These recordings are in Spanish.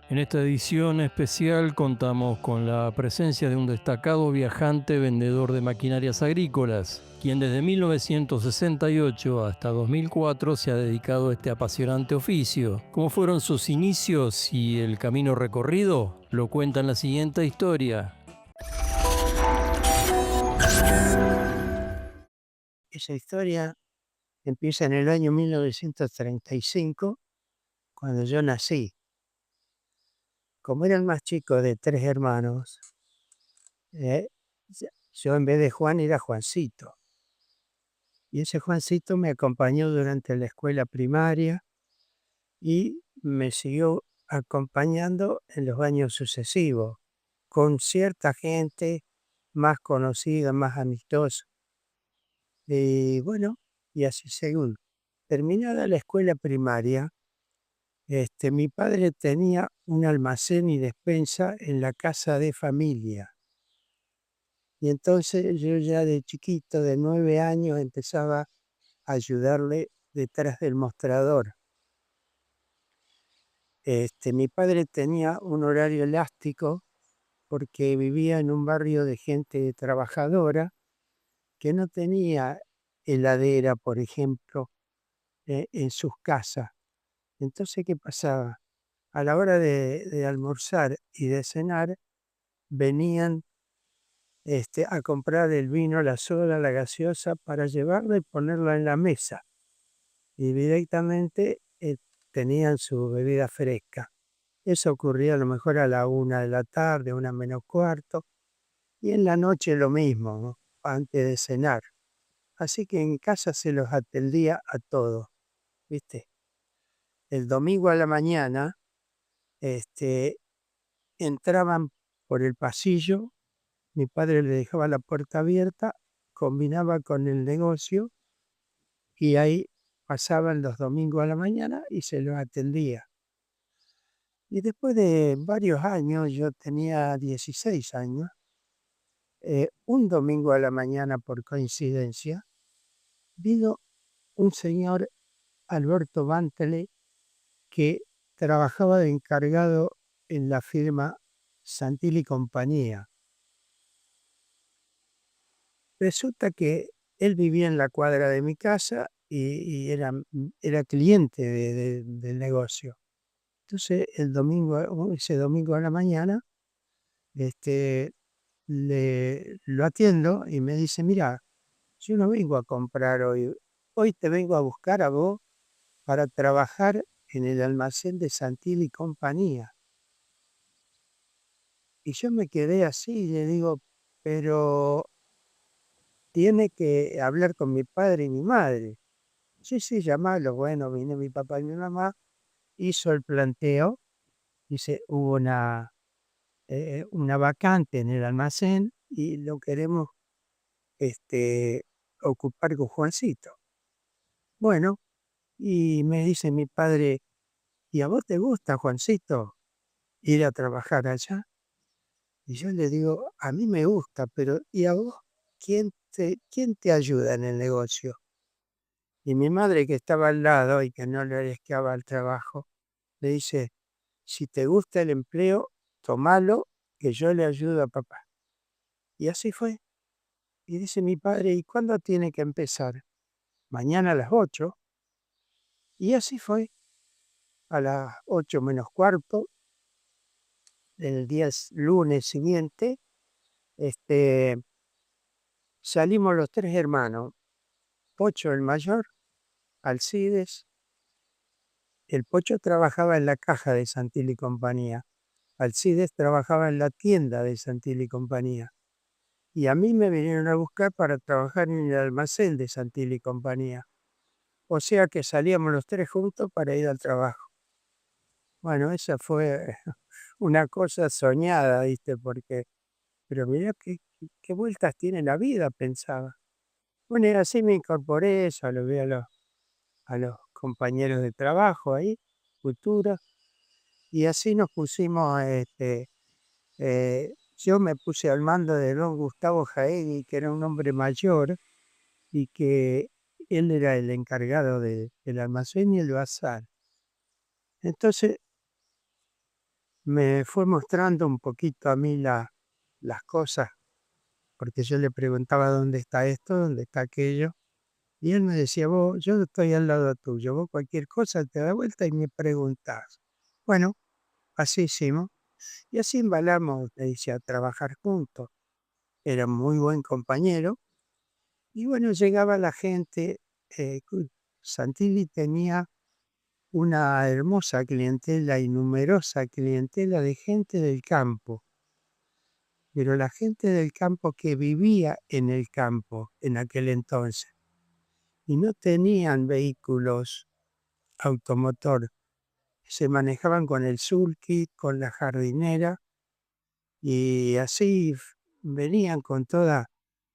En esta edición especial contamos con la presencia de un destacado viajante vendedor de maquinarias agrícolas, quien desde 1968 hasta 2004 se ha dedicado a este apasionante oficio. ¿Cómo fueron sus inicios y el camino recorrido? Lo cuenta en la siguiente historia. Esa historia empieza en el año 1935, cuando yo nací. Como era el más chico de 3 hermanos, eh, yo en vez de Juan era Juancito. Y ese Juancito me acompañó durante la escuela primaria y me siguió acompañando en los años sucesivos, con cierta gente más conocida, más amistosa. Y bueno, y así según. Terminada la escuela primaria, mi padre tenía un almacén y despensa en la casa de familia. Y entonces yo ya de chiquito, de 9 años, empezaba a ayudarle detrás del mostrador. Mi padre tenía un horario elástico porque vivía en un barrio de gente trabajadora que no tenía heladera, por ejemplo, en sus casas. Entonces, ¿qué pasaba? A la hora de almorzar y de cenar, venían a comprar el vino, la soda, la gaseosa para llevarla y ponerla en la mesa. Y directamente tenían su bebida fresca. Eso ocurría a lo mejor a la 1 de la tarde, 1 menos cuarto, y en la noche lo mismo, ¿no? Antes de cenar. Así que en casa se los atendía a todos, ¿viste? El domingo a la mañana, este, entraban por el pasillo. Mi padre le dejaba la puerta abierta, combinaba con el negocio y ahí pasaban los domingos a la mañana y se los atendía. Y después de varios años, yo tenía 16 años, un domingo a la mañana por coincidencia, vino un señor, Alberto Bantele, que trabajaba de encargado en la firma Santilli Compañía. Resulta que él vivía en la cuadra de mi casa y era cliente del negocio. Entonces, ese domingo a la mañana, este, lo atiendo y me dice: "Mira, yo no vengo a comprar hoy, hoy te vengo a buscar a vos para trabajar en el almacén de Santilli Compañía". Y yo me quedé así y le digo: "Pero tiene que hablar con mi padre y mi madre". Sí, sí, llamalo. Bueno, vino mi papá y mi mamá, hizo el planteo, dice: "Hubo una vacante en el almacén y lo queremos, este, ocupar con Juancito". Bueno, y me dice mi padre: "¿Y a vos te gusta, Juancito, ir a trabajar allá?". Y yo le digo: "A mí me gusta, pero ¿y a vos quién te ayuda en el negocio?". Y mi madre, que estaba al lado y que no le arriesgaba el trabajo, le dice: "Si te gusta el empleo, tomalo, que yo le ayudo a papá". Y así fue. Y dice mi padre: "¿Y cuándo tiene que empezar?". "Mañana a las 8". Y así fue. A las 8 menos cuarto del lunes siguiente, este, salimos los 3 hermanos. Pocho el mayor, Alcides. El Pocho trabajaba en la caja de Santilli Compañía. Alcides trabajaba en la tienda de Santilli Compañía. Y a mí me vinieron a buscar para trabajar en el almacén de Santilli Compañía. O sea que salíamos los 3 juntos para ir al trabajo. Bueno, esa fue una cosa soñada, ¿viste? Pero mirá qué vueltas tiene la vida, pensaba. Bueno, y así me incorporé, saludé a los compañeros de trabajo ahí, futuros, y así nos pusimos, yo me puse al mando de don Gustavo Jaegui, que era un hombre mayor y que él era el encargado del almacén y el bazar. Entonces, me fue mostrando un poquito a mí las cosas, porque yo le preguntaba dónde está esto, dónde está aquello, y él me decía, vos, yo estoy al lado tuyo, vos cualquier cosa te da vuelta y me preguntás. Bueno, así hicimos, y así embalamos, le dice, a trabajar juntos. Era muy buen compañero, y bueno, llegaba la gente, Santilli tenía una hermosa clientela y numerosa clientela de gente del campo, pero la gente del campo que vivía en el campo en aquel entonces y no tenían vehículos automotor, se manejaban con el sulky, con la jardinera y así venían con toda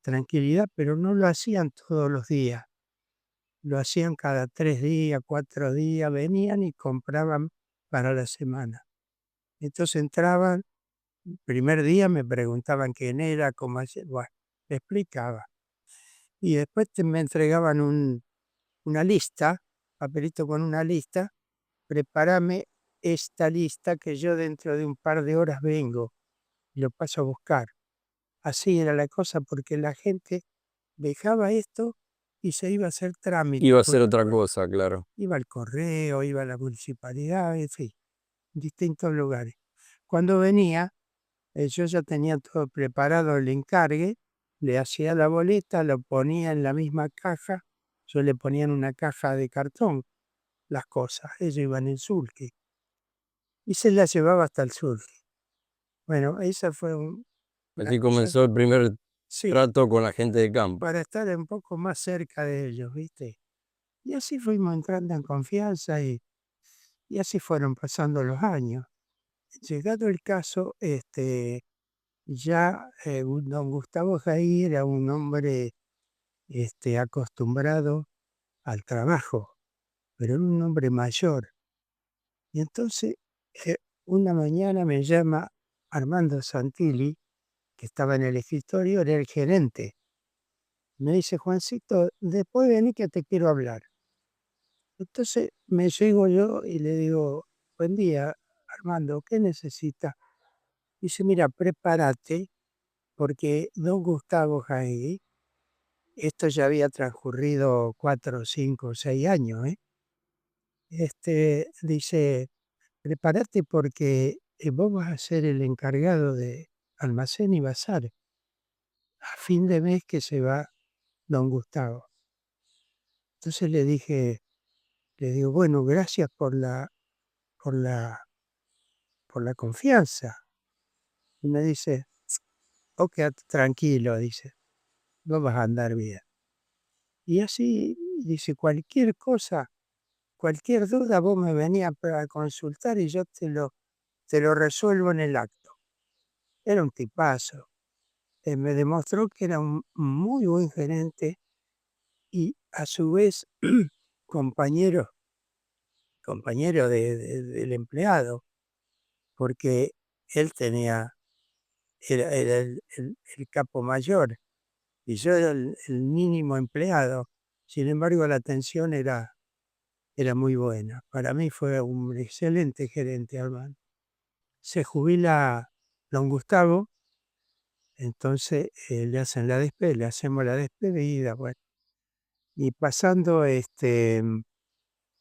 tranquilidad, pero no lo hacían todos los días, lo hacían cada 3 días, 4 días, venían y compraban para la semana. Entonces entraban, el primer día me preguntaban quién era, cómo hacía, bueno, le explicaba. Y después me entregaban una lista, papelito con una lista, prepárame esta lista que yo dentro de un par de horas vengo y lo paso a buscar. Así era la cosa porque la gente dejaba esto y se iba a hacer trámite. Iba a ser otra cosa, claro. Iba al correo, iba a la municipalidad, en fin, distintos lugares. Cuando venía, yo ya tenía todo preparado el encargue, le hacía la boleta, lo ponía en la misma caja, yo le ponía en una caja de cartón las cosas, ellos iban en sulky y se las llevaba hasta el sulky. Bueno, esa fue las Así cosas, comenzó el primer sí, trato con la gente de campo. para estar un poco más cerca de ellos, ¿viste? Y así fuimos entrando en confianza y así fueron pasando los años. Llegado el caso, ya don Gustavo Jair era un hombre acostumbrado al trabajo, pero era un hombre mayor. Y entonces, eh, una mañana me llama Armando Santilli, que estaba en el escritorio, era el gerente. Me dice, Juancito, después vení que te quiero hablar. Entonces me llego yo y le digo, buen día, Armando, ¿qué necesita? Dice, mira, prepárate, porque don Gustavo Jair, esto ya había transcurrido 4, 5, 6 años, ¿eh? Dice, prepárate porque vos vas a ser el encargado de almacén y bazar a fin de mes que se va don Gustavo. Entonces le digo, bueno, gracias por la, por la confianza. Y me dice, ok, tranquilo, dice, no vas a andar bien. Y así, dice, cualquier cosa, cualquier duda, vos me venías a consultar y yo te lo resuelvo en el acto. Era un tipazo. Me demostró que era un muy buen gerente y a su vez compañero, compañero del empleado, porque él era el capo mayor y yo era el mínimo empleado. Sin embargo, la atención era muy buena. Para mí fue un excelente gerente, Armando. Se jubila don Gustavo, entonces le hacemos la despedida, bueno. Y pasando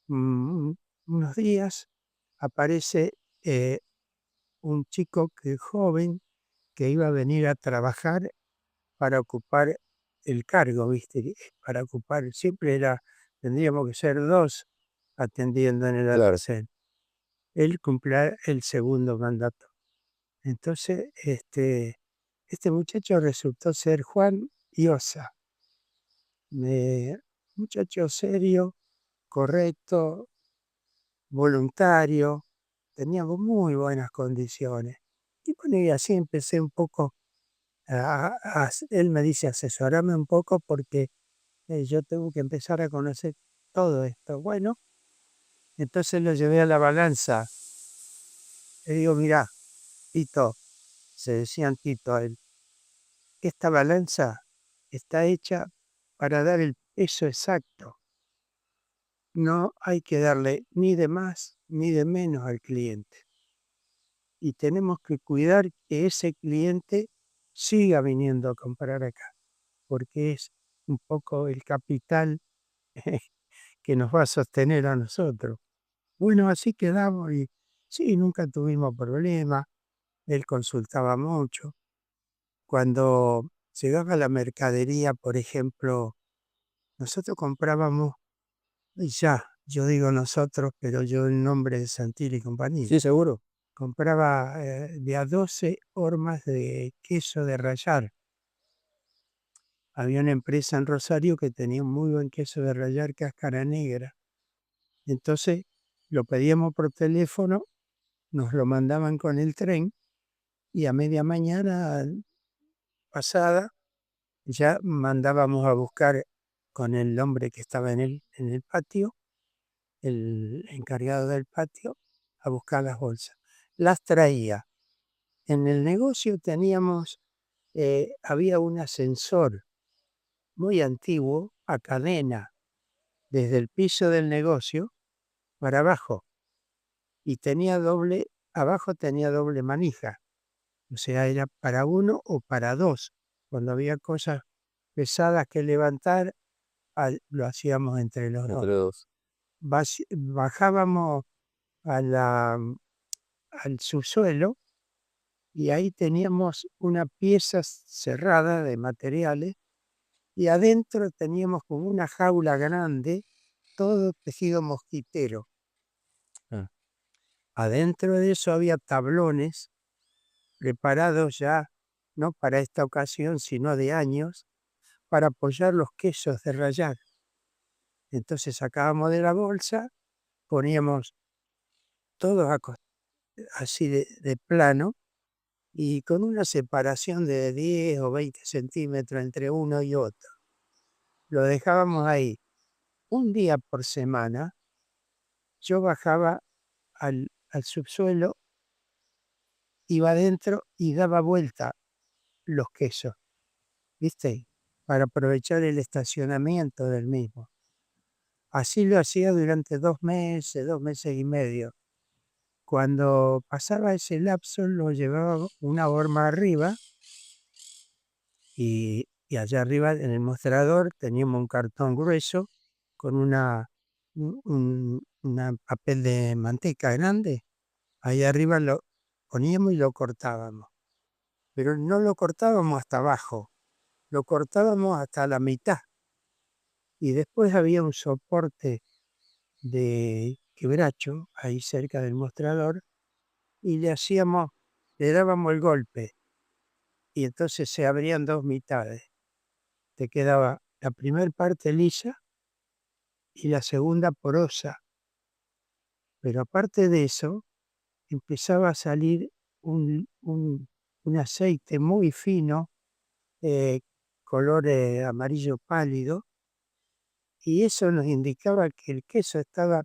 mm, unos días, aparece un chico joven que iba a venir a trabajar para ocupar el cargo, ¿viste? Para ocupar, tendríamos que ser dos atendiendo en el Claro. almacén. Él cumplirá el segundo mandato. Entonces, este muchacho resultó ser Juan Iosa, muchacho serio, correcto, voluntario, tenía muy buenas condiciones. Y bueno, y así empecé un poco él me dice, asesorame un poco porque yo tengo que empezar a conocer todo esto. Bueno, entonces lo llevé a la balanza. Le digo, mira, Tito, se decían Tito a él, esta balanza está hecha para dar el peso exacto. No hay que darle ni de más ni de menos al cliente. y tenemos que cuidar que ese cliente siga viniendo a comprar acá, porque es un poco el capital que nos va a sostener a nosotros. Bueno, así quedamos y sí, nunca tuvimos problemas. Él consultaba mucho. Cuando llegaba la mercadería, por ejemplo, nosotros comprábamos, y ya, yo digo nosotros, pero yo en nombre de Santilli y compañía, Sí, seguro. compraba de a 12 hormas de queso de rallar. Había una empresa en Rosario que tenía un muy buen queso de rallar, cáscara negra. Entonces lo pedíamos por teléfono, nos lo mandaban con el tren y a media mañana pasada ya mandábamos a buscar con el hombre que estaba en el patio, el encargado del patio, a buscar las bolsas. Las traía. En el negocio teníamos, había un ascensor muy antiguo a cadena desde el piso del negocio para abajo y tenía abajo tenía doble manija. O sea, era para uno o para dos. Cuando había cosas pesadas que levantar, lo hacíamos entre los dos. Entre dos. Bajábamos a al subsuelo y ahí teníamos una pieza cerrada de materiales y adentro teníamos como una jaula grande, todo tejido mosquitero. Ah. Adentro de eso había tablones preparados ya, no para esta ocasión, sino de años, para apoyar los quesos de rallar. Entonces sacábamos de la bolsa, poníamos todos así de plano y con una separación de 10 o 20 centímetros entre uno y otro. Lo dejábamos ahí. Un día por semana yo bajaba al subsuelo, iba adentro y daba vuelta los quesos, ¿viste? Para aprovechar el estacionamiento del mismo. Así lo hacía durante 2 meses y medio. Cuando pasaba ese lapso lo llevaba una horma arriba y allá arriba en el mostrador teníamos un cartón grueso con una papel de manteca grande. Ahí arriba lo poníamos y lo cortábamos. Pero no lo cortábamos hasta abajo, lo cortábamos hasta la mitad. Y después había un soporte de quebracho ahí cerca del mostrador y le dábamos el golpe y entonces se abrían dos mitades. Te quedaba la primera parte lisa y la segunda porosa. Pero aparte de eso, empezaba a salir un aceite muy fino, eh, color amarillo pálido, y eso nos indicaba que el queso estaba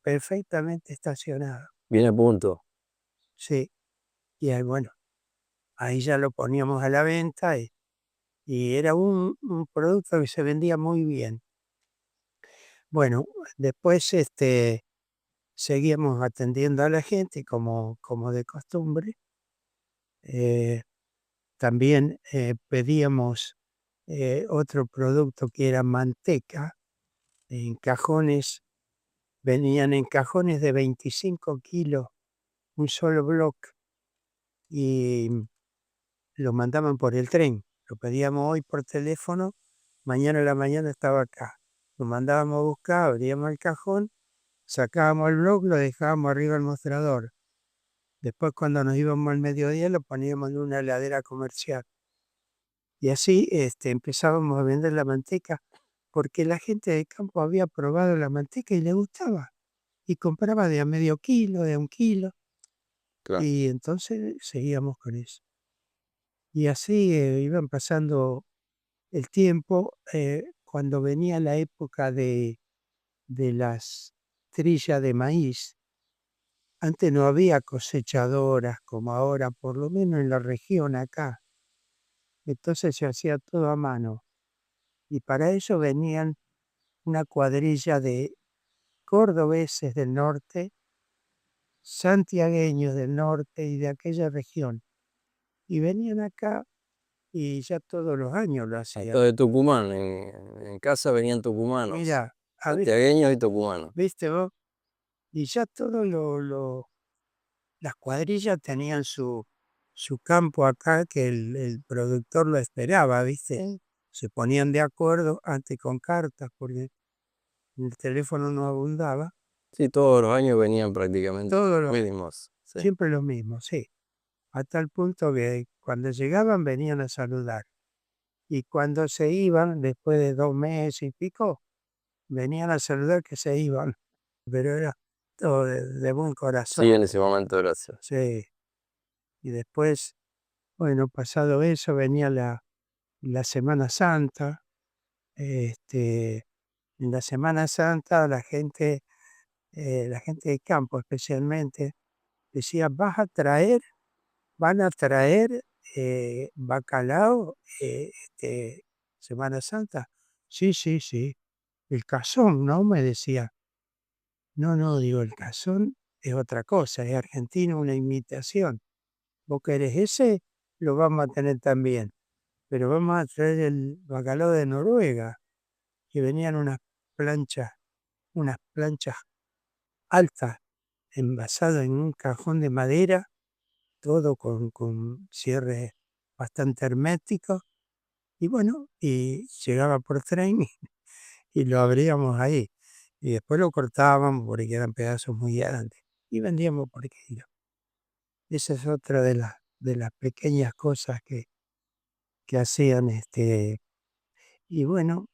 perfectamente estacionado. Bien a punto. Sí, y ahí, bueno, ahí ya lo poníamos a la venta y era un producto que se vendía muy bien. Bueno, después seguíamos atendiendo a la gente como de costumbre. Eh, También pedíamos otro producto que era manteca en cajones, venían en cajones de 25 kilos, un solo bloque, y lo mandaban por el tren. Lo pedíamos hoy por teléfono, mañana a la mañana estaba acá. Lo mandábamos a buscar, abríamos el cajón, sacábamos el bloque, lo dejábamos arriba del mostrador. Después cuando nos íbamos al mediodía lo poníamos en una heladera comercial. Y así empezábamos a vender la manteca porque la gente de campo había probado la manteca y le gustaba. Y compraba de a medio kilo, de a 1 kilo. Claro. Y entonces seguíamos con eso. Y así iban pasando el tiempo. Cuando venía la época de las trillas de maíz, antes no había cosechadoras como ahora, por lo menos en la región acá. Entonces se hacía todo a mano. Y para eso venían una cuadrilla de cordobeses del norte santiagueños del norte y de aquella región. Y venían acá y ya todos los años lo hacían. Todo de Tucumán, en casa venían tucumanos, Mira, santiagueños y tucumanos. ¿viste vos? Y ya todos las cuadrillas tenían su campo acá que el productor lo esperaba, ¿viste? Se ponían de acuerdo antes con cartas porque el teléfono no abundaba. Sí, todos los años venían prácticamente Todos los mismos. Sí. Siempre lo mismo, sí. A tal punto que cuando llegaban venían a saludar. Y cuando se iban, después de 2 meses y pico, venían a saludar que se iban. Pero era todo de buen corazón. Sí, en ese momento, gracias. Sí. Y después, bueno, pasado eso, venía la Semana Santa. En la Semana Santa la gente de campo especialmente, decía, van a traer bacalao Semana Santa. Sí, sí, sí. El cazón, ¿no? Me decía. No, digo, el cazón es otra cosa, es argentino, una imitación. Vos querés ese, lo vamos a tener también. Pero vamos a traer el bacalao de Noruega, que venían unas planchas altas, envasadas en un cajón de madera, todo con cierres bastante herméticos. Y bueno, y llegaba por tren y lo abríamos ahí. Y después lo cortábamos porque eran pedazos muy grandes. Y vendíamos por kilo. Esa es otra de las pequeñas cosas que hacían. Y bueno,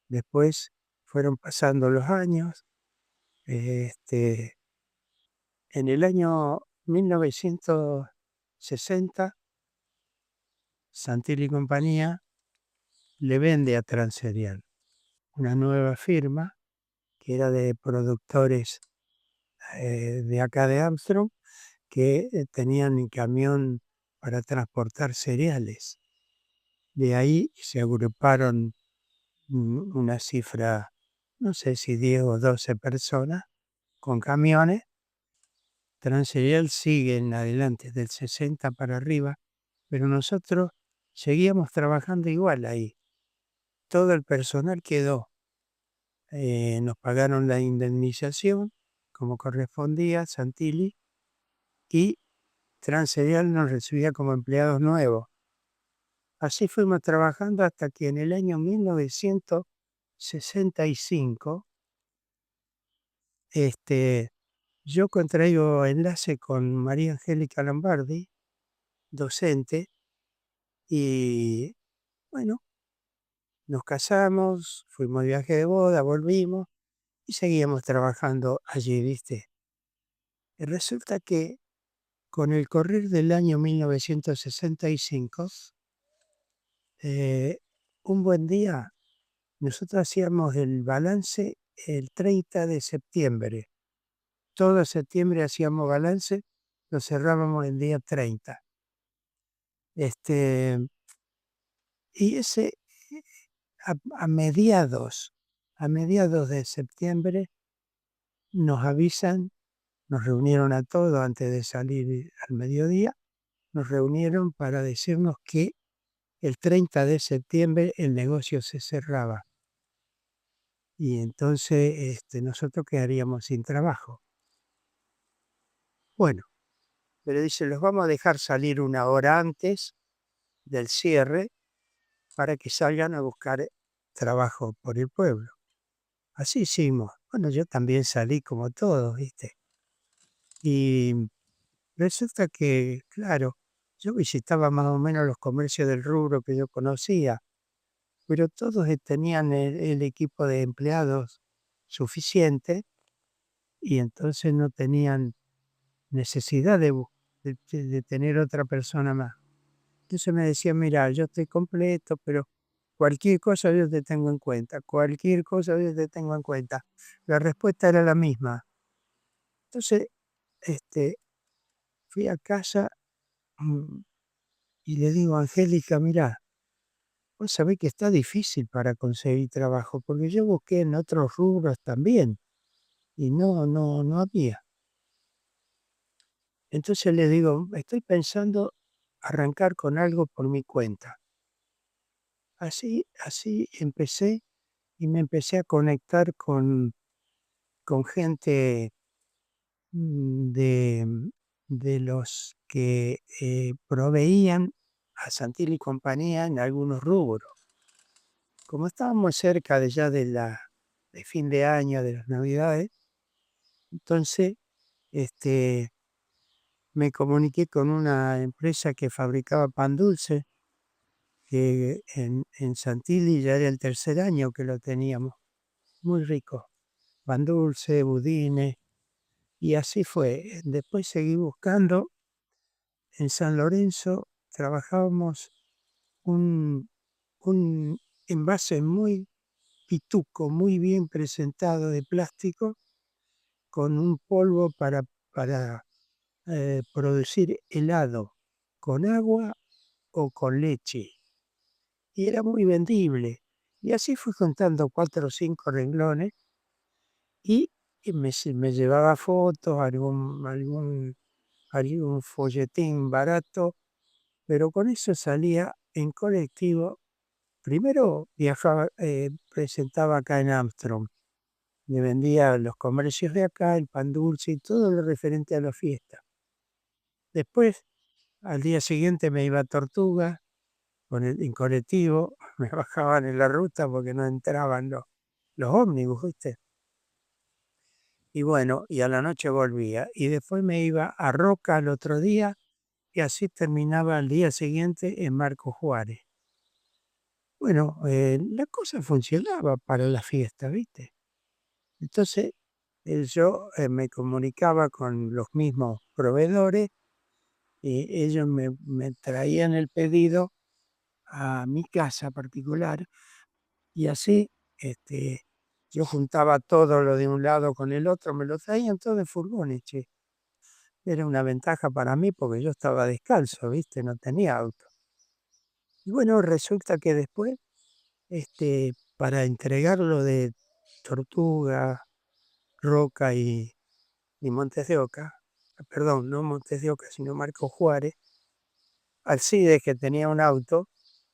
después fueron pasando los años. En el año 1960, Santilli y compañía le vende a Transerial, una nueva firma que era de productores de acá de Armstrong, que tenían un camión para transportar cereales. De ahí se agruparon una cifra, no sé si 10 o 12 personas con camiones. Transerial sigue en adelante del 60 para arriba, pero nosotros seguíamos trabajando igual ahí. Todo el personal quedó. Nos pagaron la indemnización como correspondía, Santilli, y Transerial nos recibía como empleados nuevos. Así fuimos trabajando hasta que en el año 1965 yo contraigo enlace con María Angélica Lombardi, docente, y bueno, nos casamos, fuimos de viaje de boda, volvimos y seguíamos trabajando allí, ¿viste? Y resulta que con el correr del año 1965, un buen día nosotros hacíamos el balance el 30 de septiembre. Todo septiembre hacíamos balance, lo cerrábamos el día 30. Y a mediados de septiembre nos avisan, nos reunieron a todos antes de salir al mediodía, nos reunieron para decirnos que el 30 de septiembre el negocio se cerraba. Y entonces nosotros quedaríamos sin trabajo. Bueno, pero dice, los vamos a dejar salir una hora antes del cierre para que salgan a buscar trabajo por el pueblo. Así hicimos. Bueno, yo también salí como todos, ¿viste? Y resulta que, claro, yo visitaba más o menos los comercios del rubro que yo conocía, pero todos tenían el equipo de empleados suficiente y entonces no tenían necesidad de tener otra persona más. Entonces me decían, mira, yo estoy completo, pero cualquier cosa yo te tengo en cuenta, cualquier cosa yo te tengo en cuenta. La respuesta era la misma. Entonces, fui a casa y le digo, Angélica, mira, vos sabés que está difícil para conseguir trabajo, porque yo busqué en otros rubros también y no había. Entonces le digo, estoy pensando arrancar con algo por mi cuenta. Así empecé y me empecé a conectar con gente de los que proveían a Santilli y compañía en algunos rubros. Como estábamos cerca de fin de año, de las Navidades, entonces este, me comuniqué con una empresa que fabricaba pan dulce, que en Santilli ya era el tercer año que lo teníamos, muy rico, pan dulce, budines, y así fue. Después seguí buscando. En San Lorenzo trabajábamos un, un envase muy pituco, muy bien presentado de plástico, con un polvo para producir helado con agua o con leche. Y era muy vendible. Y así fui contando 4 o 5 renglones y, me llevaba fotos, algún folletín barato, pero con eso salía en colectivo. Primero viajaba, presentaba acá en Armstrong, me vendía los comercios de acá, el pan dulce y todo lo referente a la fiesta. Después, al día siguiente me iba a Tortuga en colectivo, me bajaban en la ruta porque no entraban los ómnibus, ¿viste? Y bueno, y a la noche volvía. Y después me iba a Roca al otro día y así terminaba al día siguiente en Marco Juárez. Bueno, la cosa funcionaba para la fiesta, ¿viste? Entonces, yo me comunicaba con los mismos proveedores y ellos me traían el pedido a mi casa particular y así yo juntaba todo lo de un lado con el otro, me lo traían todo en furgones, che. Era una ventaja para mí porque yo estaba descalzo, ¿viste? No tenía auto. Y bueno, resulta que después, para entregarlo de Tortuga, Roca y Montes de Oca, perdón, no Montes de Oca, sino Marco Juárez, Alcides, que tenía un auto,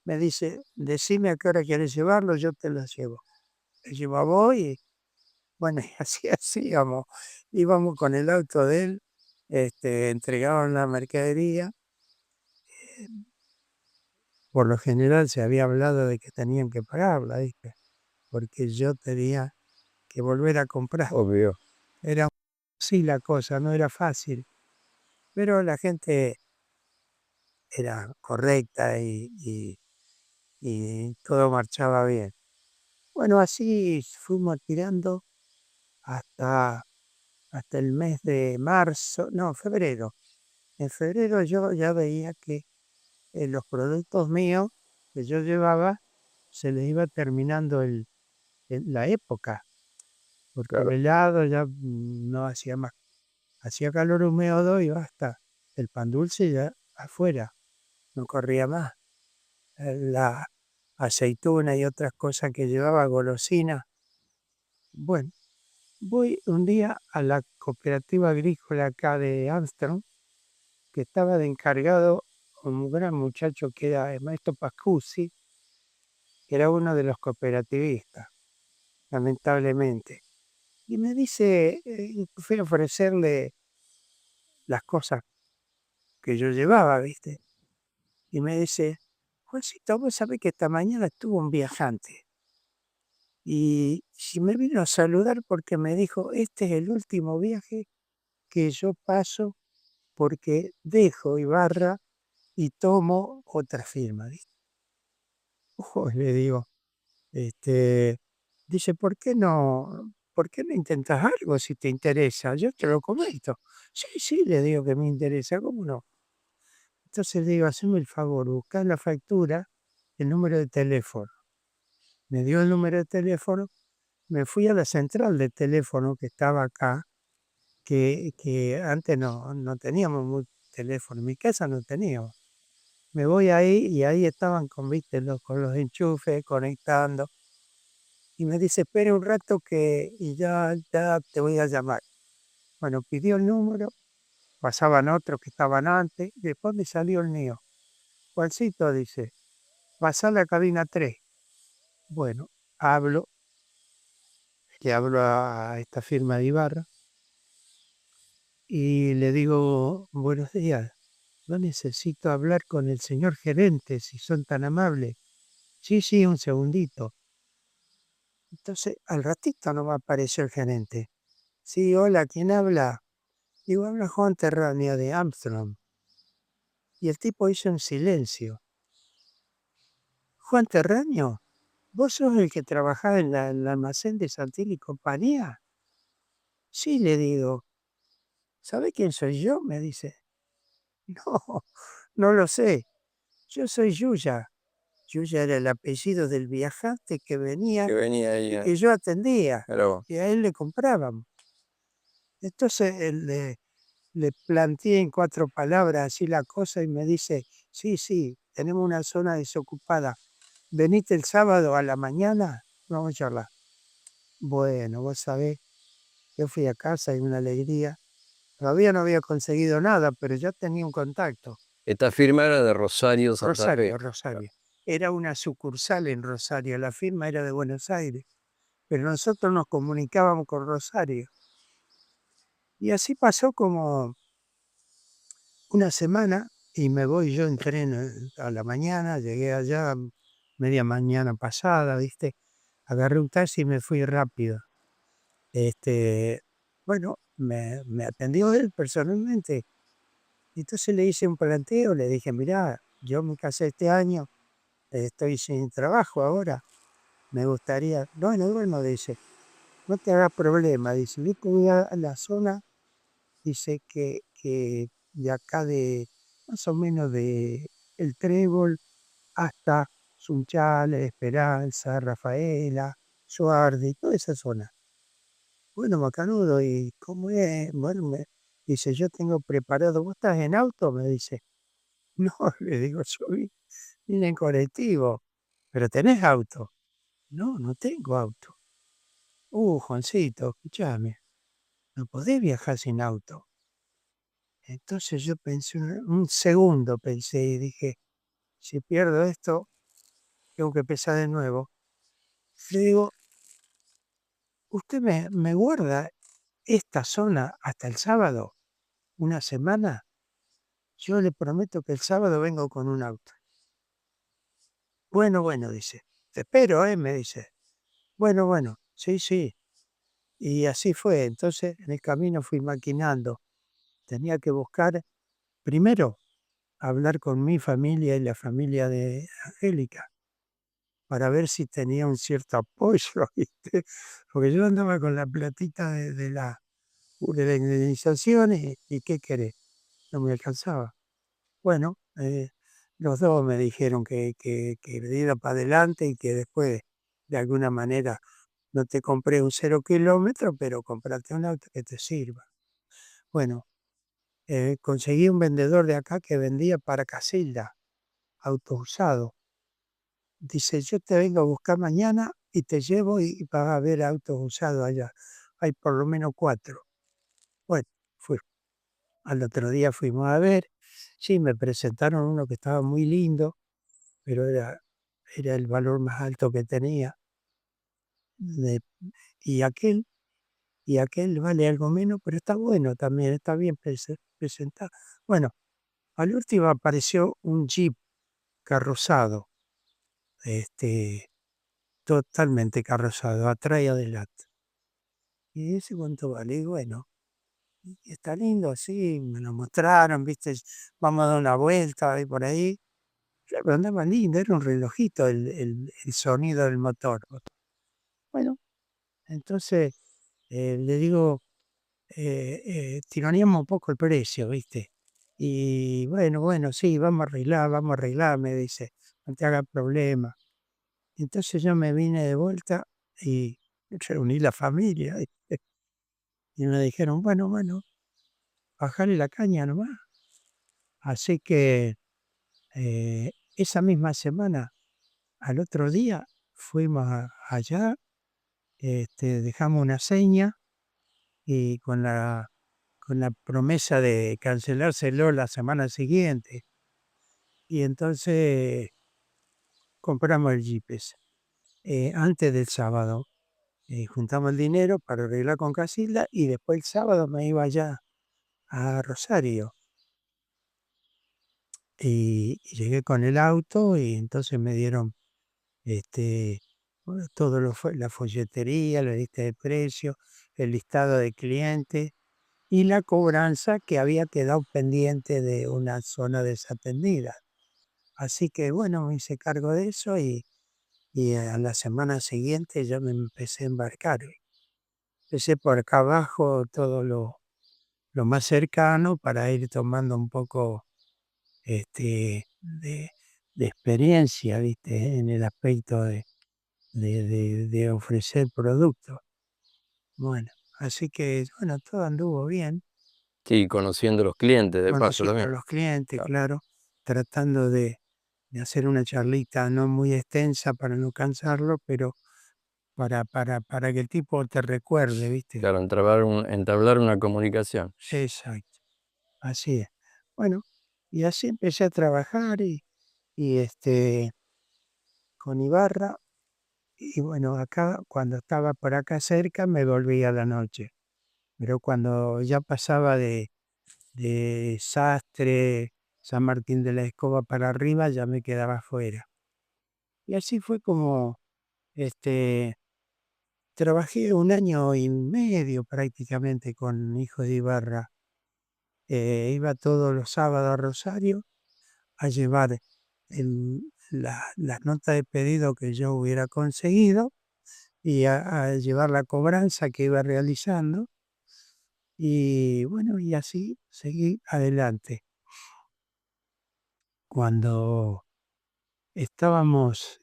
me dice, decime a qué hora quieres llevarlo, yo te lo llevo. Le llevo a vos y bueno, y así hacíamos. Íbamos con el auto de él, entregaban la mercadería. Por lo general se había hablado de que tenían que pagarla, ¿viste? Porque yo tenía que volver a comprar. Obvio. Era así la cosa, no era fácil, pero la gente era correcta y todo marchaba bien. Bueno, así fuimos tirando hasta, hasta el mes de marzo, no, febrero. En febrero yo ya veía que los productos míos que yo llevaba se les iba terminando la época, porque el Claro. helado ya no hacía más. Hacía calor húmedo y basta. El pan dulce ya afuera, no corría más. La aceituna y otras cosas que llevaba, golosina. Bueno, voy un día a la cooperativa agrícola acá de Armstrong, que estaba de encargado un gran muchacho que era el maestro Pascusi, que era uno de los cooperativistas, lamentablemente. Y me dice, fui a ofrecerle las cosas que yo llevaba, ¿viste? Y me dice, Juancito, vos sabés que esta mañana estuvo un viajante. Y si me vino a saludar porque me dijo, este es el último viaje que yo paso porque dejo Ibarra y tomo otra firma, ¿viste? Ojo, le digo, este, dice, por qué no intentas algo si te interesa? Yo te lo comento. Sí, sí, le digo que me interesa, ¿cómo no? Entonces le digo, haceme el favor, buscar la factura, el número de teléfono. Me dio el número de teléfono, me fui a la central de teléfono que estaba acá, que antes no teníamos teléfono, en mi casa no teníamos. Me voy ahí y ahí estaban viste, con los enchufes, conectando. Y me dice, espere un rato y ya te voy a llamar. Bueno, pidió el número, pasaban otros que estaban antes, después me salió el mío. Juancito dice, pasá a la cabina 3. Bueno, le hablo a esta firma de Ibarra y le digo, buenos días, yo necesito hablar con el señor gerente, si son tan amables. Sí, sí, un segundito. Entonces, al ratito no me apareció el gerente. Sí, hola, ¿quién habla? Digo, habla Juan Terráneo de Armstrong. Y el tipo hizo un silencio. Juan Terráneo, ¿vos sos el que trabajaba en el almacén de Santil y compañía? Sí, le digo. ¿Sabe quién soy yo? Me dice. No, no lo sé. Yo soy Yuya. Yuya era el apellido del viajante que venía Que venía ahí. y que yo atendía. Mirá vos. Y a él le comprábamos. Entonces le planteé en 4 palabras así la cosa y me dice, sí, sí, tenemos una zona desocupada. Venite el sábado a la mañana, vamos a charlar. Bueno, vos sabés, yo fui a casa y una alegría. Todavía no había conseguido nada, pero ya tenía un contacto. Esta firma era de Rosario, Santa Fe. Rosario. Era una sucursal en Rosario, la firma era de Buenos Aires, pero nosotros nos comunicábamos con Rosario. Y así pasó como una semana y me voy yo en tren a la mañana, llegué allá media mañana pasada, ¿viste? Agarré un taxi y me fui rápido. Bueno, me atendió él personalmente. Entonces le hice un planteo, le dije, mirá, yo me casé este año, estoy sin trabajo ahora, me gustaría, bueno, dice, no te hagas problema, dice, yo te voy a la zona, dice que de acá de, más o menos de El Trébol hasta Sunchales, Esperanza, Rafaela, Suardi, toda esa zona. Bueno, macanudo, ¿y cómo es? Bueno, dice, yo tengo preparado, ¿vos estás en auto? Me dice, no, le digo, yo vine en colectivo, pero ¿tenés auto? No, no tengo auto. Juancito, escúchame, no podés viajar sin auto. Entonces yo pensé, un segundo pensé y dije, si pierdo esto, tengo que empezar de nuevo. Le digo, ¿usted me guarda esta zona hasta el sábado? ¿Una semana? Yo le prometo que el sábado vengo con un auto. Bueno, dice. Te espero, me dice. Bueno, sí, sí. Y así fue. Entonces, en el camino fui maquinando. Tenía que buscar, primero, hablar con mi familia y la familia de Angélica, para ver si tenía un cierto apoyo, ¿viste? Porque yo andaba con la platita de la indemnización y ¿qué querés? No me alcanzaba. Bueno, los dos me dijeron que diera para adelante y que después, de alguna manera, no te compré un 0 kilómetro, pero comprate un auto que te sirva. Bueno, conseguí un vendedor de acá que vendía para Casilda, autos usados. Dice, yo te vengo a buscar mañana y te llevo y vas a ver autos usados allá. Hay por lo menos 4. Bueno, fui. Al otro día fuimos a ver. Sí, me presentaron uno que estaba muy lindo, pero era el valor más alto que tenía. De- y aquel, y aquel vale algo menos, pero está bueno también, está bien presentado. Bueno, al último apareció un Jeep carrozado, este, totalmente carrozado, atrás y adelante. Y ese cuánto vale, y bueno, y está lindo así, me lo mostraron, viste, vamos a dar una vuelta ahí por ahí. Claro, andaba lindo, era un relojito el sonido del motor. Bueno, entonces le digo, tironeamos un poco el precio, ¿viste? Y bueno, sí, vamos a arreglar, me dice, no te hagas problema. Entonces yo me vine de vuelta y reuní la familia, ¿viste? Y me dijeron, bueno, bajale la caña nomás. Así que esa misma semana, al otro día, fuimos allá, dejamos una seña y con con la promesa de cancelárselo la semana siguiente. Y entonces compramos el Jeep ese. Antes del sábado juntamos el dinero para arreglar con Casilda y después el sábado me iba allá a Rosario. Y llegué con el auto y entonces me dieron bueno, todo la folletería, la lista de precios, el listado de clientes y la cobranza que había quedado pendiente de una zona desatendida. Así que bueno, me hice cargo de eso y a la semana siguiente ya me empecé a embarcar. Empecé por acá abajo todo lo más cercano para ir tomando un poco de, de experiencia, ¿viste? En el aspecto de ofrecer productos. Bueno, así que bueno, todo anduvo bien, Sí, conociendo los clientes de paso conociendo a también. los clientes, Claro. claro, tratando de hacer una charlita no muy extensa para no cansarlo, pero para que el tipo te recuerde, ¿viste? Claro, entablar una comunicación. Exacto, así es. Bueno, y así empecé a trabajar y con Ibarra, y bueno, acá, cuando estaba por acá cerca, me volvía a la noche, pero cuando ya pasaba de Sastre, San Martín de la Escoba para arriba, ya me quedaba afuera. Y así fue como este, trabajé 1 año y medio prácticamente con Hijo de Ibarra. Iba todos los sábados a Rosario a llevar las notas de pedido que yo hubiera conseguido y a llevar la cobranza que iba realizando. Y bueno, y así seguí adelante. Cuando estábamos,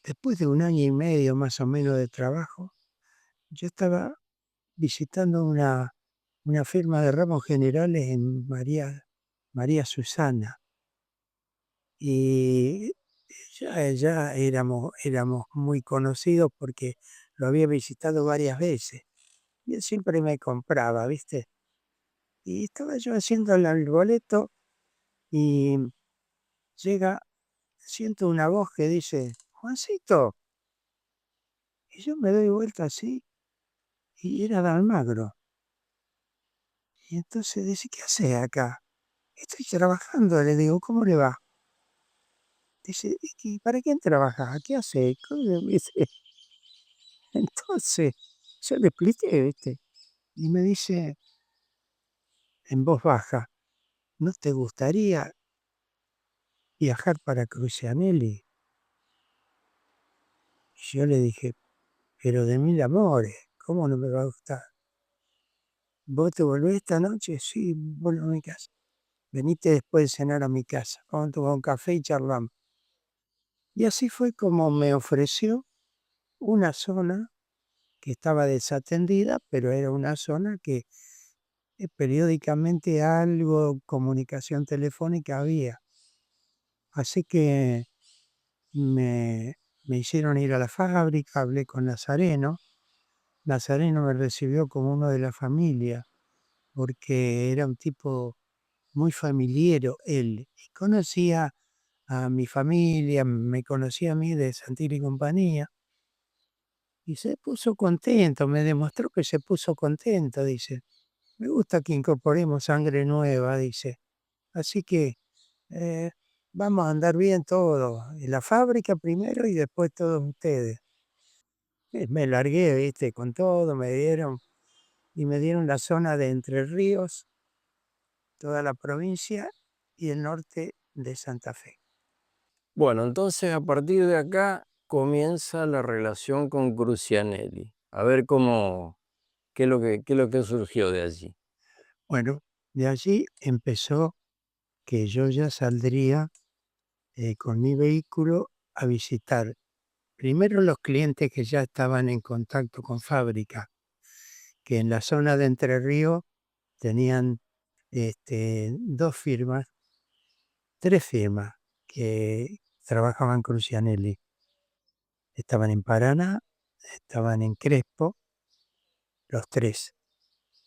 después de 1 año y medio más o menos de trabajo, yo estaba visitando una firma de ramos generales en María Susana. Y ya éramos muy conocidos porque lo había visitado varias veces. Y él siempre me compraba, ¿viste? Y estaba yo haciendo el boleto y llega, siento una voz que dice, Juancito. Y yo me doy vuelta así y era de Almagro. Y entonces dice, ¿qué haces acá? Estoy trabajando, le digo, ¿cómo le va? Dice, ¿y para quién trabajas? ¿Qué haces? Dice, entonces, yo le expliqué, ¿viste? Y me dice en voz baja, ¿no te gustaría viajar para Crucianelli? Y yo le dije, pero de mil amores, ¿cómo no me va a gustar? ¿Vos te volvés esta noche? Sí, vuelvo a mi casa. Venite después de cenar a mi casa. Vamos a tomar un café y charlamos. Y así fue como me ofreció una zona que estaba desatendida, pero era una zona que periódicamente algo, comunicación telefónica había. Así que me hicieron ir a la fábrica, hablé con Nazareno. Nazareno me recibió como uno de la familia, porque era un tipo muy familiero él. Y conocía a mi familia, me conocía a mí de Santilli y compañía. Y se puso contento, me demostró que se puso contento, dice. Me gusta que incorporemos sangre nueva, dice. Así que eh, vamos a andar bien todos, en la fábrica primero y después todos ustedes. Me largué, viste, con todo, me dieron la zona de Entre Ríos, toda la provincia y el norte de Santa Fe. Bueno, entonces a partir de acá comienza la relación con Crucianelli. A ver qué es lo que surgió de allí. Bueno, de allí empezó que yo ya saldría con mi vehículo a visitar primero los clientes que ya estaban en contacto con fábrica, que en la zona de Entre Ríos tenían 2 firmas, 3 firmas que trabajaban Crucianelli. Estaban en Paraná, estaban en Crespo, los 3.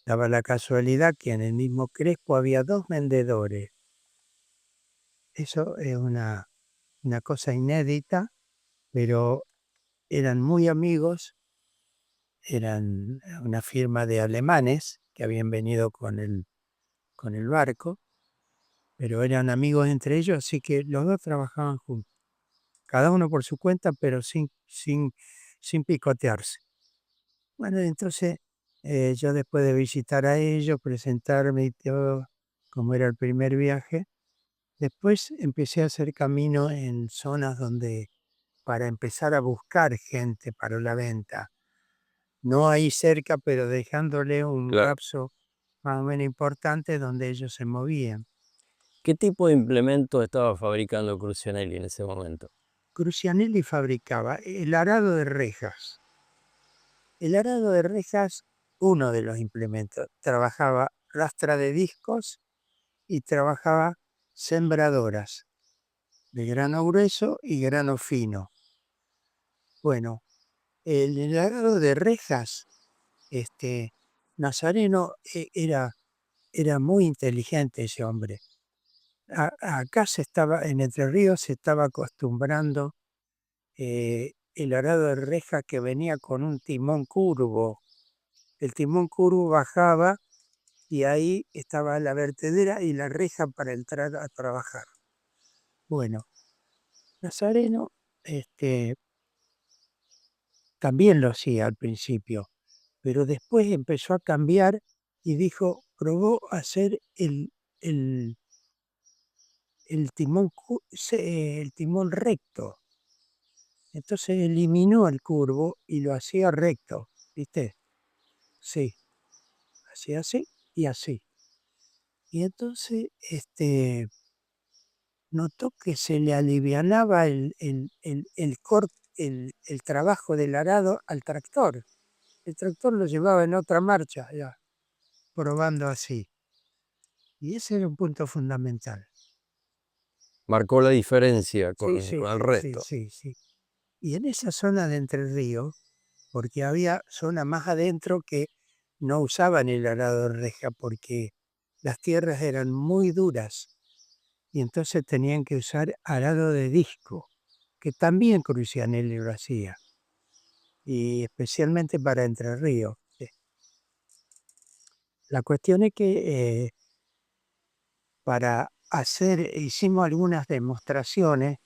Daba la casualidad que en el mismo Crespo había 2 vendedores. Eso es una cosa inédita, pero eran muy amigos, eran una firma de alemanes que habían venido con el barco, pero eran amigos entre ellos, así que los 2 trabajaban juntos, cada uno por su cuenta, pero sin picotearse. Bueno, entonces yo después de visitar a ellos, presentarme y todo, como era el primer viaje, después empecé a hacer camino en zonas donde para empezar a buscar gente para la venta. No ahí cerca, pero dejándole un Claro. lapso más o menos importante donde ellos se movían. ¿Qué tipo de implemento estaba fabricando Crucianelli en ese momento? Crucianelli fabricaba el arado de rejas. El arado de rejas, uno de los implementos, trabajaba rastra de discos y trabajaba sembradoras de grano grueso y grano fino. Bueno, el arado de rejas, Nazareno era muy inteligente ese hombre. Acá en Entre Ríos se estaba acostumbrando el arado de reja que venía con un timón curvo. El timón curvo bajaba y ahí estaba la vertedera y la reja para entrar a trabajar. Bueno, Nazareno también lo hacía al principio, pero después empezó a cambiar y probó hacer el, el timón recto. Entonces eliminó el curvo y lo hacía recto, ¿viste? Sí, hacía así y así. Y entonces notó que se le alivianaba el trabajo del arado al tractor. El tractor lo llevaba en otra marcha, ya, probando así. Y ese era un punto fundamental. Marcó la diferencia con Sí, el sí, sí, resto. sí, sí. Y en esa zona de Entre Ríos, porque había zona más adentro que no usaban el arado de reja porque las tierras eran muy duras y entonces tenían que usar arado de disco, que también Crucianelli lo hacía, y especialmente para Entre Ríos. La cuestión es que hicimos algunas demostraciones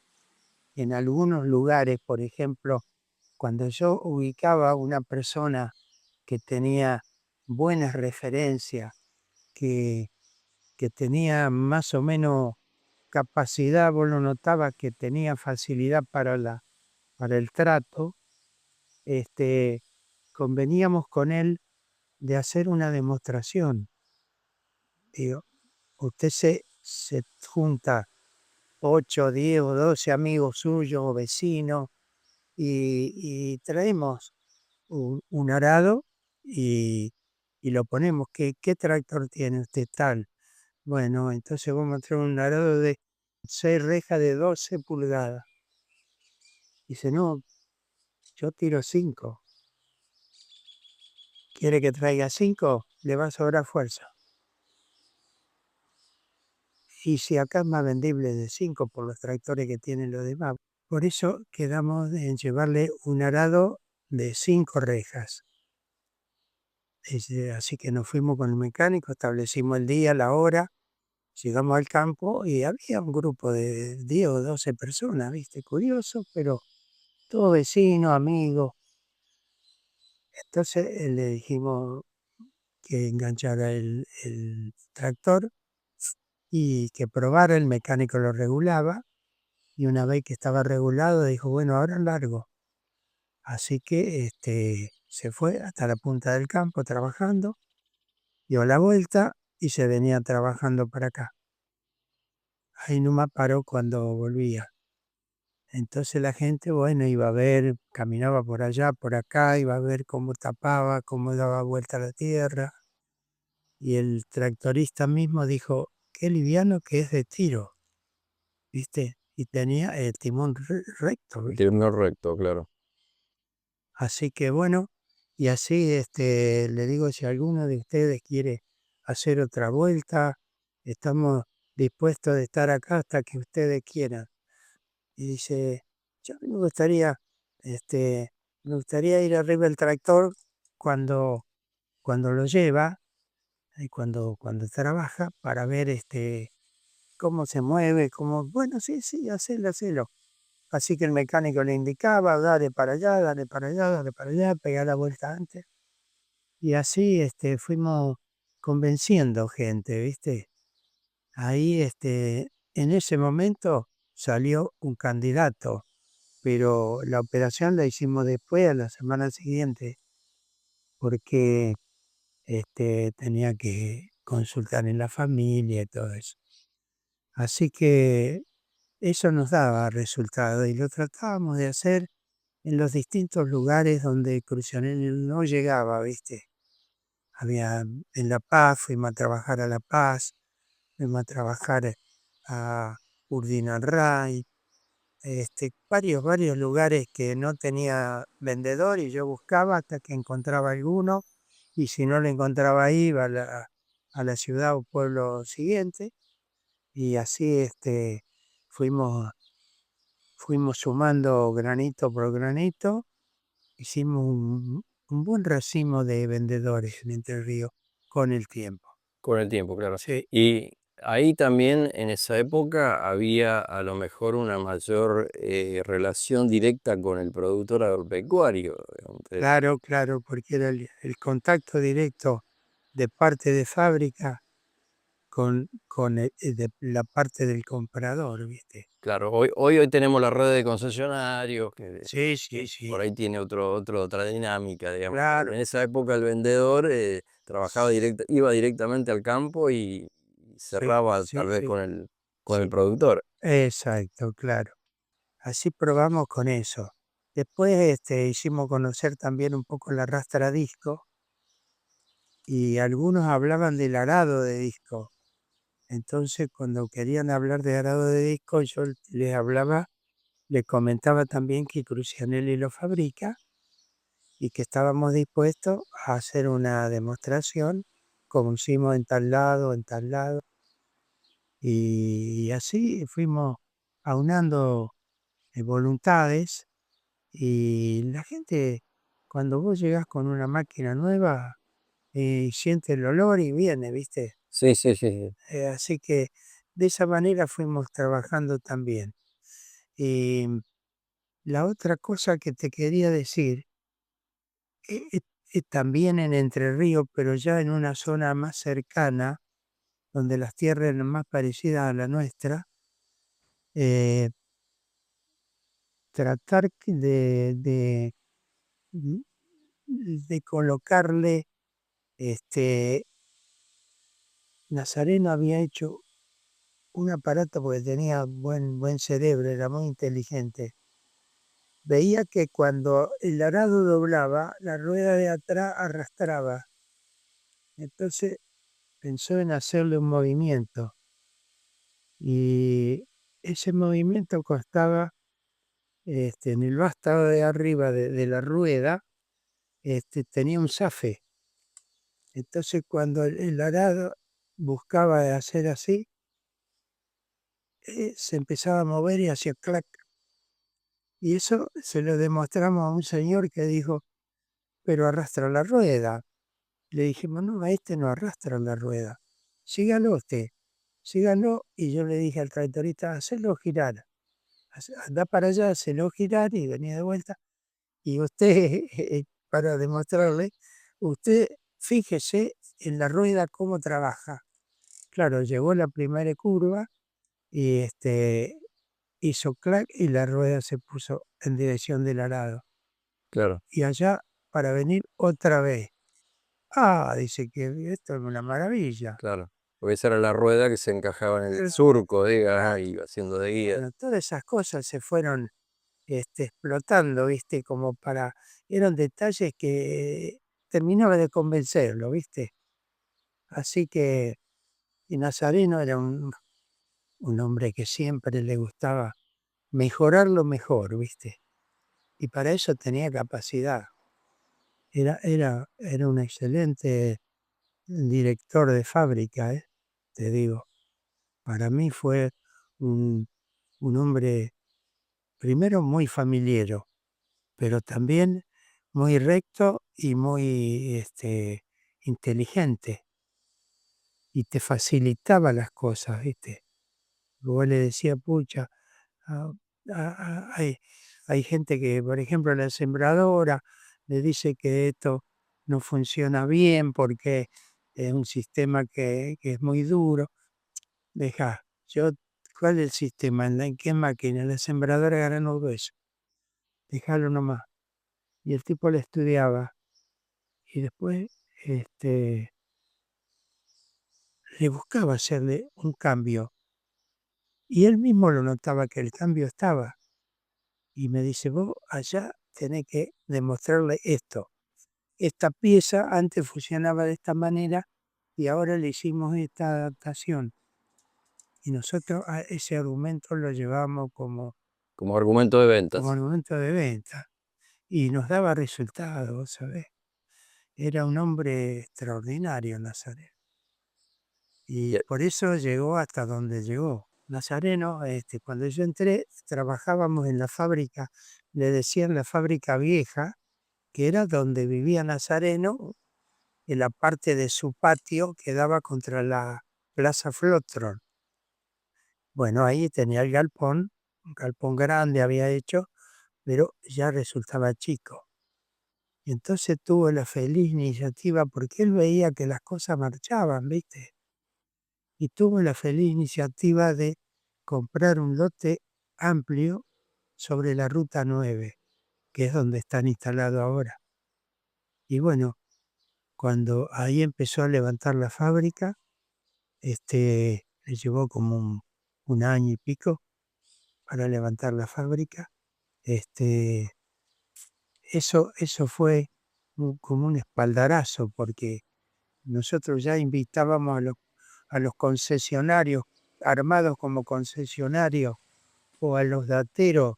en algunos lugares, por ejemplo, cuando yo ubicaba a una persona que tenía buenas referencias, que, que tenía más o menos capacidad, vos lo notabas que tenía facilidad para el trato, conveníamos con él de hacer una demostración. Digo, usted se junta 8, 10 o 12 amigos suyos o vecinos y traemos un arado y lo ponemos. ¿Qué tractor tiene usted tal? Bueno, entonces vamos a traer un arado de 6 rejas de 12 pulgadas. Dice, no, yo tiro 5. ¿Quiere que traiga 5? Le va a sobrar fuerza. Y si acá es más vendible de 5 por los tractores que tienen los demás. Por eso quedamos en llevarle un arado de 5 rejas. Así que nos fuimos con el mecánico, establecimos el día, la hora, llegamos al campo y había un grupo de 10 o 12 personas, ¿viste? Curioso, pero todos vecinos, amigos. Entonces le dijimos que enganchara el tractor y que probara, el mecánico lo regulaba y una vez que estaba regulado dijo, bueno, ahora largo. Así que se fue hasta la punta del campo trabajando, dio la vuelta y se venía trabajando para acá. Ahí nomás paró cuando volvía. Entonces la gente, bueno, iba a ver, caminaba por allá, por acá, iba a ver cómo tapaba, cómo daba vuelta a la tierra. Y el tractorista mismo dijo, qué liviano que es de tiro, ¿viste? Y tenía el timón recto, ¿viste? Timón recto, claro. Así que bueno, Y así le digo, si alguno de ustedes quiere hacer otra vuelta, estamos dispuestos de estar acá hasta que ustedes quieran. Y dice, yo me gustaría ir arriba del tractor cuando, cuando lo lleva y cuando trabaja para ver cómo se mueve, cómo, bueno, sí, sí, hacelo, hacelo. Así que el mecánico le indicaba, dale para allá, dale para allá, dale para allá, pegar la vuelta antes. Y así fuimos convenciendo gente, ¿viste? Ahí en ese momento salió un candidato, pero la operación la hicimos después, a la semana siguiente, porque tenía que consultar en la familia y todo eso. Así que eso nos daba resultado y lo tratábamos de hacer en los distintos lugares donde Crucianel no llegaba, ¿viste? Había en La Paz, fuimos a trabajar a La Paz, fuimos a trabajar a Urdinarray, varios lugares que no tenía vendedor y yo buscaba hasta que encontraba alguno y si no lo encontraba ahí iba a la ciudad o pueblo siguiente y así fuimos, fuimos sumando granito por granito, hicimos un buen racimo de vendedores en Entre Ríos con el tiempo. Con el tiempo, claro. Sí, Y ahí también en esa época había a lo mejor una mayor relación directa con el productor agropecuario. claro, claro, porque era el contacto directo de parte de fábrica con de la parte del comprador, ¿viste? Claro, hoy tenemos la red de concesionarios Sí, sí, que sí, por ahí tiene otra dinámica, digamos. claro, En esa época el vendedor iba directamente al campo y sí, cerraba sí, tal vez sí, con el sí, productor. exacto, claro. Así probamos con eso. Después hicimos conocer también un poco la rastra disco y algunos hablaban del arado de disco. Entonces, cuando querían hablar de arado de disco, yo les hablaba, les comentaba también que Crucianelli lo fabrica y que estábamos dispuestos a hacer una demostración, como hicimos en tal lado, en tal lado. Y así fuimos aunando voluntades y la gente, cuando vos llegás con una máquina nueva, siente el olor y viene, ¿viste? Sí, sí, sí, sí. Así que de esa manera fuimos trabajando también. Y la otra cosa que te quería decir, también en Entre Ríos, pero ya en una zona más cercana, donde las tierras eran más parecidas a la nuestra, eh, tratar mm, de colocarle, este, Nazareno había hecho un aparato porque tenía buen cerebro, era muy inteligente. Veía que cuando el arado doblaba, la rueda de atrás arrastraba. Entonces pensó en hacerle un movimiento y ese movimiento costaba en el vástago de arriba de la rueda, tenía un zafe. Entonces cuando el arado buscaba de hacer así, se empezaba a mover y hacía clac. Y eso se lo demostramos a un señor que dijo, pero arrastra la rueda. Le dijimos, no, a este no arrastra la rueda. Sígalo usted, sígalo. Y yo le dije al tractorista, hacelo girar. Anda para allá, hacelo girar y venía de vuelta. Y usted, para demostrarle, usted fíjese en la rueda cómo trabaja. Claro, llegó la primera curva y hizo clac y la rueda se puso en dirección del arado. Claro, Y allá para venir otra vez. Ah, dice que esto es una maravilla. claro. Porque esa era la rueda que se encajaba en el surco, diga, y iba haciendo de guía. Bueno, todas esas cosas se fueron explotando, ¿viste? Como para, eran detalles que terminaba de convencerlo, ¿viste? Así que, y Nazareno era un hombre que siempre le gustaba mejorar lo mejor, ¿viste? Y para eso tenía capacidad. Era un excelente director de fábrica, te digo. Para mí fue un hombre, primero muy familiero, pero también muy recto y muy, inteligente, y te facilitaba las cosas, ¿viste? Vos le decías: "Pucha, ah, hay gente que, por ejemplo, la sembradora le dice que esto no funciona bien porque es un sistema que es muy duro". Deja, ¿cuál es el sistema? ¿En qué máquina? En la sembradora de grano grueso. Déjalo nomás. Y el tipo le estudiaba y después, este, le buscaba hacerle un cambio. Y él mismo lo notaba que el cambio estaba. Y me dice: "Vos allá tenés que demostrarle esto. Esta pieza antes funcionaba de esta manera y ahora le hicimos esta adaptación". Y nosotros a ese argumento lo llevamos Como argumento de como ventas. argumento de venta y nos daba resultados, ¿sabes? Era un hombre extraordinario, Nazareno. Y Y- por eso llegó hasta donde llegó. Nazareno, cuando yo entré, trabajábamos en la fábrica, le decían la fábrica vieja, que era donde vivía Nazareno, en la parte de su patio que daba contra la Plaza Flotron. Bueno, ahí tenía el galpón, un galpón grande había hecho, pero ya resultaba chico. Y entonces tuvo la feliz iniciativa, porque él veía que las cosas marchaban, ¿viste? Y tuvo la feliz iniciativa de comprar un lote amplio sobre la Ruta 9, que es donde están instalados ahora. Y bueno, cuando ahí empezó a levantar la fábrica, le llevó como un año y pico para levantar la fábrica. Este, eso fue como un espaldarazo, porque nosotros ya invitábamos a los concesionarios, armados como concesionarios, o a los dateros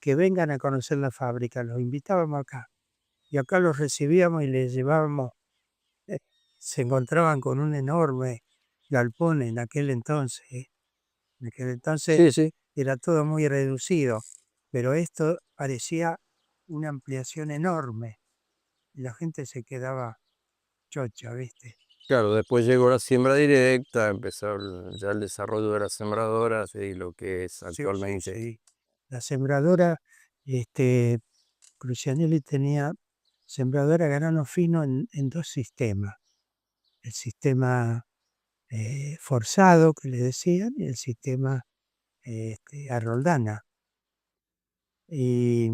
que vengan a conocer la fábrica, los invitábamos acá. Y acá los recibíamos y les llevábamos, eh, se encontraban con un enorme galpón en aquel entonces. En aquel entonces Sí, sí. era todo muy reducido, pero esto parecía una ampliación enorme y la gente se quedaba chocha, ¿viste? Claro, después llegó la siembra directa, empezó ya el desarrollo de las sembradoras y lo que es Sí, sí, actualmente. sí. La sembradora, este, Crucianelli tenía sembradora a grano fino en dos sistemas. El sistema forzado, que le decían, y el sistema a roldana. Y,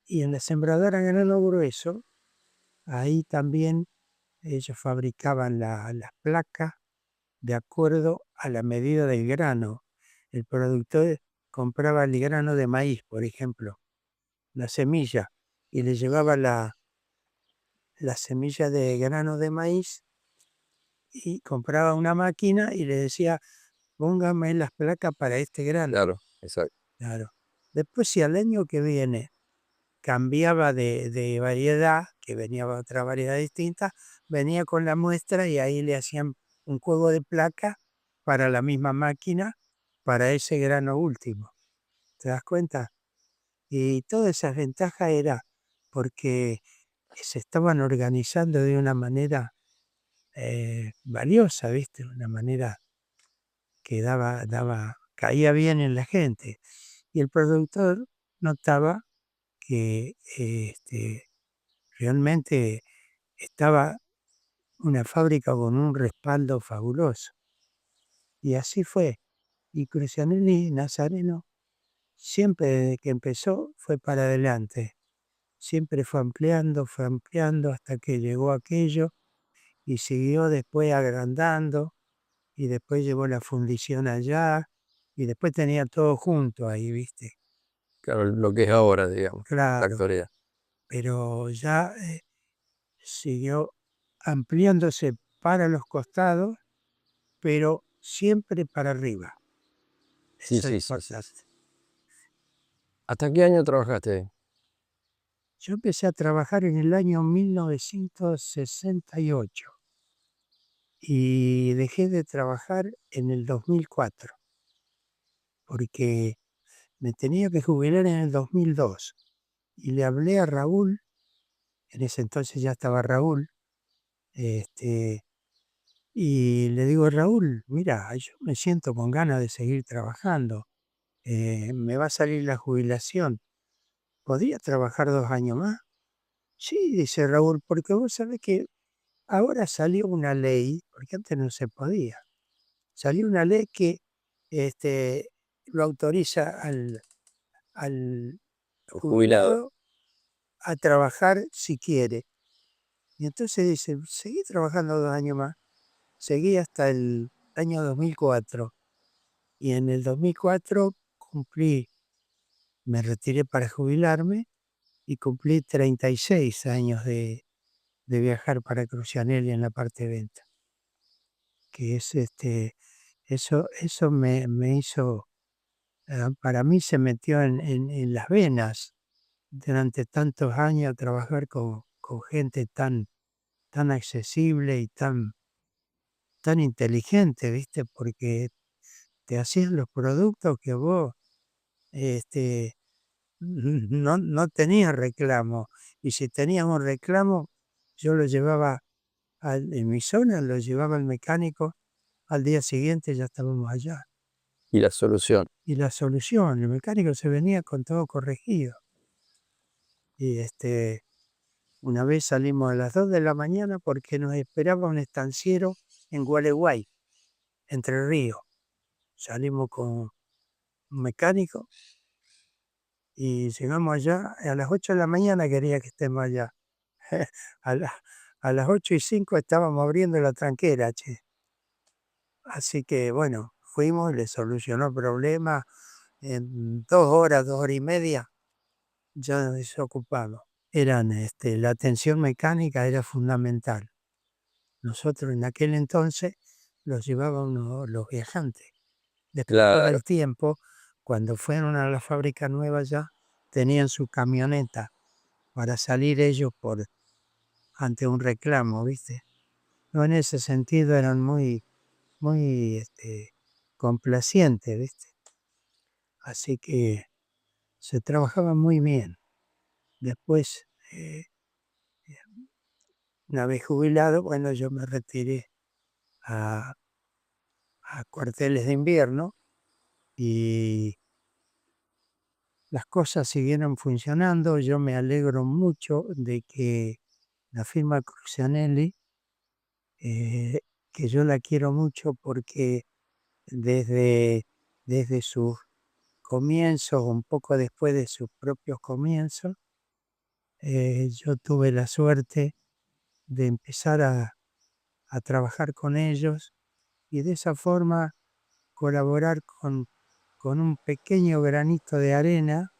y en la sembradora a grano grueso, ahí también ellos fabricaban las placas de acuerdo a la medida del grano. El productor compraba el grano de maíz, por ejemplo, la semilla, y le llevaba la semilla de grano de maíz y compraba una máquina y le decía: "Póngame las placas para este grano". Claro, exacto. Claro. Después, si al año que viene cambiaba de variedad, que venía otra variedad distinta, venía con la muestra y ahí le hacían un juego de placas para la misma máquina, para ese grano último. ¿Te das cuenta? Y todas esas ventajas era porque se estaban organizando de una manera valiosa, ¿viste? Una manera que caía bien en la gente. Y el productor notaba que realmente estaba una fábrica con un respaldo fabuloso. Y así fue. Y Crucianelli Nazareno siempre desde que empezó fue para adelante. Siempre fue ampliando hasta que llegó aquello y siguió después agrandando y después llevó la fundición allá y después tenía todo junto ahí, ¿viste? Claro, lo que es ahora, digamos, la Claro, actualidad. pero ya siguió ampliándose para los costados, pero siempre para arriba. Sí, Eso es sí, sí, sí, sí. importante. ¿Hasta qué año trabajaste ahí? Yo empecé a trabajar en el año 1968 y dejé de trabajar en el 2004 porque me tenía que jubilar en el 2002 y le hablé a Raúl, en ese entonces ya estaba Raúl, este, y le digo: "Raúl, mira, yo me siento con ganas de seguir trabajando, me va a salir la jubilación, ¿podría trabajar 2 años más?". "Sí", dice Raúl, "porque vos sabés que ahora salió una ley", porque antes no se podía, salió una ley que, este, lo autoriza al Jubilado. jubilado a trabajar si quiere. Y entonces dice: "Seguí trabajando 2 años más". Seguí hasta el año 2004 y en el 2004 cumplí, me retiré para jubilarme y cumplí 36 años de viajar para Crucianelli en la parte de venta, que es, eso me hizo, para mí se metió en las venas durante tantos años trabajar con gente tan accesible y tan inteligente, ¿viste? Porque te hacían los productos que vos, este, no tenías reclamo. Y si teníamos reclamo, yo lo llevaba en mi zona, lo llevaba al mecánico, al día siguiente ya estábamos allá. Y la solución. Y la solución, el mecánico se venía con todo corregido. Y una vez salimos a las 2 de la mañana porque nos esperaba un estanciero en Gualeguay, Entre Ríos. Salimos con un mecánico y llegamos allá, a las 8 de la mañana quería que estemos allá. A la a las 8:05 estábamos abriendo la tranquera, che. Así que bueno, fuimos, le solucionó el problema, en 2 horas, 2 horas y media, ya desocupado. La atención mecánica era fundamental. Nosotros en aquel entonces los llevábamos los viajantes. Después con Claro. el tiempo, cuando fueron a la fábrica nueva ya, tenían su camioneta para salir ellos ante un reclamo, ¿viste? No, en ese sentido eran muy, complacientes, ¿viste? Así que se trabajaba muy bien. Después, una vez jubilado, bueno, yo me retiré a cuarteles de invierno y las cosas siguieron funcionando. Yo me alegro mucho de que la firma Crucianelli, eh, que yo la quiero mucho porque desde, desde sus comienzos, un poco después de sus propios comienzos, yo tuve la suerte de empezar a trabajar con ellos y de esa forma colaborar con un pequeño granito de arena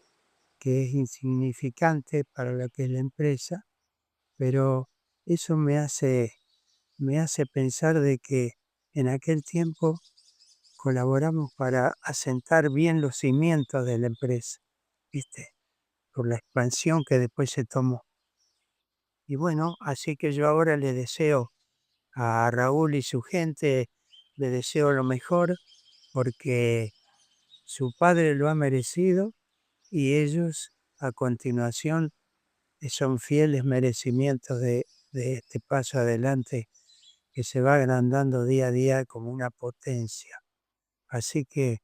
que es insignificante para lo que es la empresa, pero eso me hace pensar de que en aquel tiempo colaboramos para asentar bien los cimientos de la empresa, ¿viste? Por la expansión que después se tomó. Y bueno, así que yo ahora le deseo a Raúl y su gente, le deseo lo mejor porque su padre lo ha merecido y ellos a continuación son fieles merecimientos de este paso adelante que se va agrandando día a día como una potencia. Así que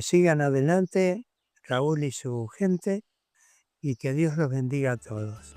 sigan adelante Raúl y su gente y que Dios los bendiga a todos.